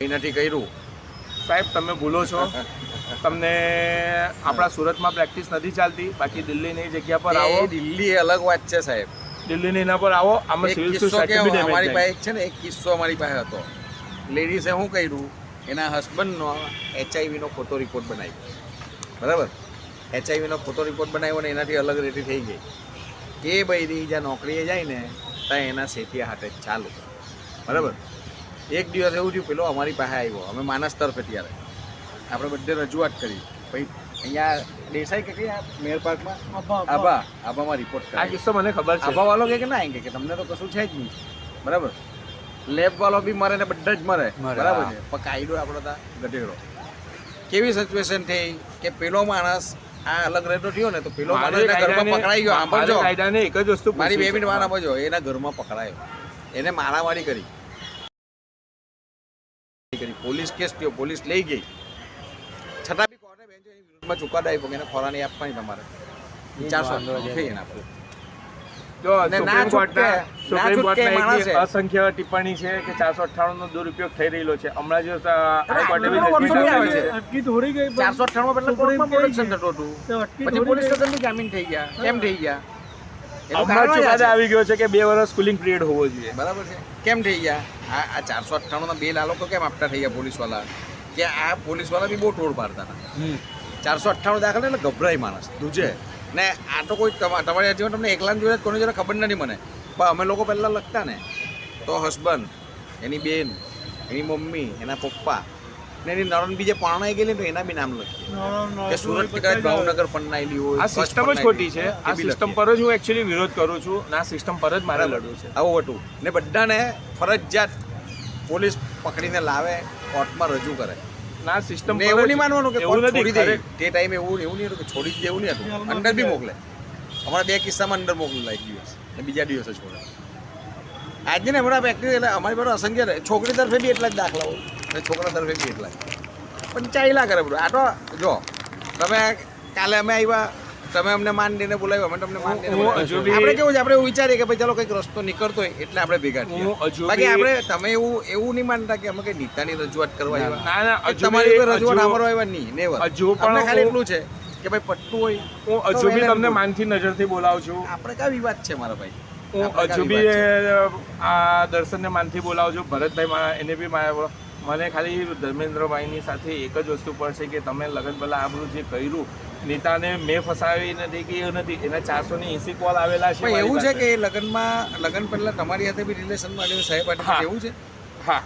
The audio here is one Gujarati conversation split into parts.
નથી કર્યું સાહેબ તમે ભૂલો છો તમને આપણા સુરતમાં પ્રેક્ટિસ નથી ચાલતી બાકી દિલ્હીની જગ્યા પર આવો દિલ્હી અલગ વાત છે સાહેબ દિલ્હીની એના પર આવો આમાં એક સિવિલ કિસ્સો સોસાયટી કે બી અમારી ડેમેજ પાસે છે ને એક કિસ્સો અમારી પાસે હતો લેડીઝે શું કર્યું એના હસબન્ડનો HIV નો ખોટો રિપોર્ટ બનાવ્યો બરાબર HIV નો ખોટો રિપોર્ટ બનાવ્યો ને એનાથી અલગ રેટી થઈ ગઈ એ બૈરી જ્યાં નોકરીએ જાય ને ત્યાં એના સેઠિયા હાથે ચાલુ બરાબર એક દિવસ એવું થયું પેલો અમારી પાસે આવ્યો અમે માનસ તરફે ત્યારે આપણે બધે રજૂઆત કરી ભાઈ અહીંયા દેસાઈ કે મેયર પાર્કમાં આભામાં રિપોર્ટ આ કિસ્સો મને ખબર છે આભા વાળો કે ના કે તમને તો કશું છે જ નહીં બરાબર લેબ વાળો બી મરે ને બધા જ મરે બરાબર છે પણ કાયદો આપણો તા ગધેડો કેવી સિચ્યુએશન થઈ કે પેલો માણસ આ અલગ રહેતો થયો ને તો પેલો માણસ એના ઘરમાં પકડાઈ ગયો સાંભળજો કાયદાને એક જ વસ્તુ મારી 2 મિનિટ વાર આપજો એના ઘરમાં પકડાયો એને મારામારી કરી પોલીસ કેસ થયો પોલીસ લઈ ગઈ છતાં બી કોર્ટે બેન્ચે એની વિરુદ્ધમાં ચુકાદો આપ્યો કે એને ફોરાની આપવાની તમારે 400 થઈ એના પર જો સુપ્રીમ કોર્ટના એક અસંખ્ય ટિપ્પણી છે કે 498 નો દુરુપયોગ થઈ રહેલો છે હમણાં જે હાઈકોર્ટે બી 498 માં એટલે કોર્ટમાં પ્રોડક્શન થતું હતું પછી પોલીસ સ્ટેશનથી જામીન થઈ ગયા કેમ થઈ ગયા હમણાં ચુકાદો આવી ગયો છે કે 2 વર્ષ સ્કૂલિંગ પિરિયડ હોવો જોઈએ બરાબર છે કેમ થઈ ગયા આ 498 ના બેલ આ લોકો કેમ આપતા થઈ ગયા પોલીસ વાળા કે આ પોલીસ વાળા બી બહુ ટોળ પાડતા હતા 498 દાખલ એટલે ગભરાય માણસ દૂજે ને આ તો કોઈ તમારી જીવન તમને એકલાને જોડે કોની જોડે ખબર નથી મને પણ અમે લોકો પહેલાં લખતા ને તો હસબન્ડ એની બેન એની મમ્મી એના પપ્પા ને એની નણંદ બીજે પરણાઈ ગયેલી તો એના બી નામ લખીએ કે સુરત કદાચ ભાવનગર પરણાયેલી હોય આ સિસ્ટમ જ ખોટી છે આ સિસ્ટમ પર જ હું એકચ્યુઅલી વિરોધ કરું છું ના સિસ્ટમ પર જ મારે લડવું છે આવું હતું ને બધાને ફરજિયાત પોલીસ પકડીને લાવે કોર્ટમાં રજૂ કરે ના સિસ્ટમ એવું નહીં માનવાનું કે એવું છોડી દે નથી તે ટાઈમે એવું નહીં હતું કે છોડી દે એવું નહીં હતું અંદર બી મોકલે અમારા 2 કિસ્સામાં અંદર મોકલેલા એક દિવસ ને બીજા દિવસે છોડે આજે ને હમણાં પ્રેક્ટિસ એટલે અમારી પાસે અસંખ્ય છોકરી તરફે બી એટલા જ દાખલા હોય અને છોકરા તરફે બી એટલા જ પણ ચાલ્યા કરે બધું આ તો જો તમે કાલે અમે આવ્યા તમે અમને માન દઈને બોલાવ્યો અમે તમને માન દઈને આપણે કેવું છે આપણે એવું વિચારીએ કે ભાઈ ચાલો કંઈક રસ્તો નીકળતો હોય એટલે આપણે ભેગા થઈએ બાકી આપણે તમે એવું નહીં માનતા કે અમે કઈ નીતાની રજૂઆત કરવા આવ્યા તમારી કોઈ રજૂઆત અમારો આવ્યા નહીં નેવર આપણે ખાલી એટલું છે કે ભાઈ પટ્ટું હોય હું હજુ બી તમને માનથી નજરથી બોલાવું છું આપણે કયા વિવાદ છે મારા ભાઈ હું હજુ બી આ દર્શનને માનથી બોલાવું છું ભરતભાઈ એને બી મને ખાલી ધર્મેન્દ્રભાઈની સાથે એક જ વસ્તુ પડશે કે તમે લગન પહેલાં આ બધું જે કર્યું નીતાને મેં ફસાવી નથી કે એ નથી એના 480 કોલ આવેલા છે એવું છે કે લગન પહેલા તમારી સાથે બી રિલેશન માટે સાહેબ એવું છે હા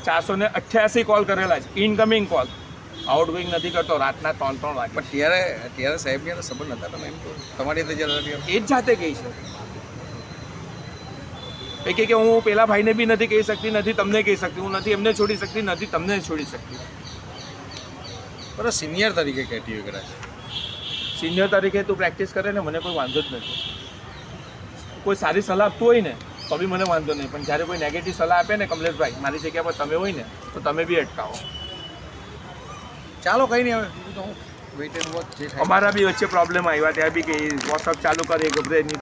488 કોલ કરેલા છે ઇનકમિંગ કોલ આઉટગોઈંગ નથી કરતો રાતના 3 વાગે પણ ત્યારે સાહેબ યાર સંબંધ નતા તમે એમ તો તમારી સાથે જ્યારે એ જ જાતે કહી છે કે હું પેલા ભાઈને બી નથી કહી શકતી નથી તમને કહી શકતી હું નથી એમને છોડી શકતી નથી તમને છોડી શકતી બરાબર સિનિયર તરીકે કહેતી હોય કદાચ સિનિયર તરીકે તું પ્રેક્ટિસ કરે ને મને કોઈ વાંધો જ નથી કોઈ સારી સલાહ આપતું હોય ને તો બી મને વાંધો નહીં પણ જ્યારે કોઈ નેગેટિવ સલાહ આપે ને કમલેશભાઈ મારી જગ્યા પર તમે હોય ને તો તમે બી અટકાવો ચાલો કંઈ નહીં હવે અમારા બી વચ્ચે પ્રોબ્લેમ આવ્યા ત્યાં બી કે વોટ્સઅપ ચાલુ કરે ગભરે નહીં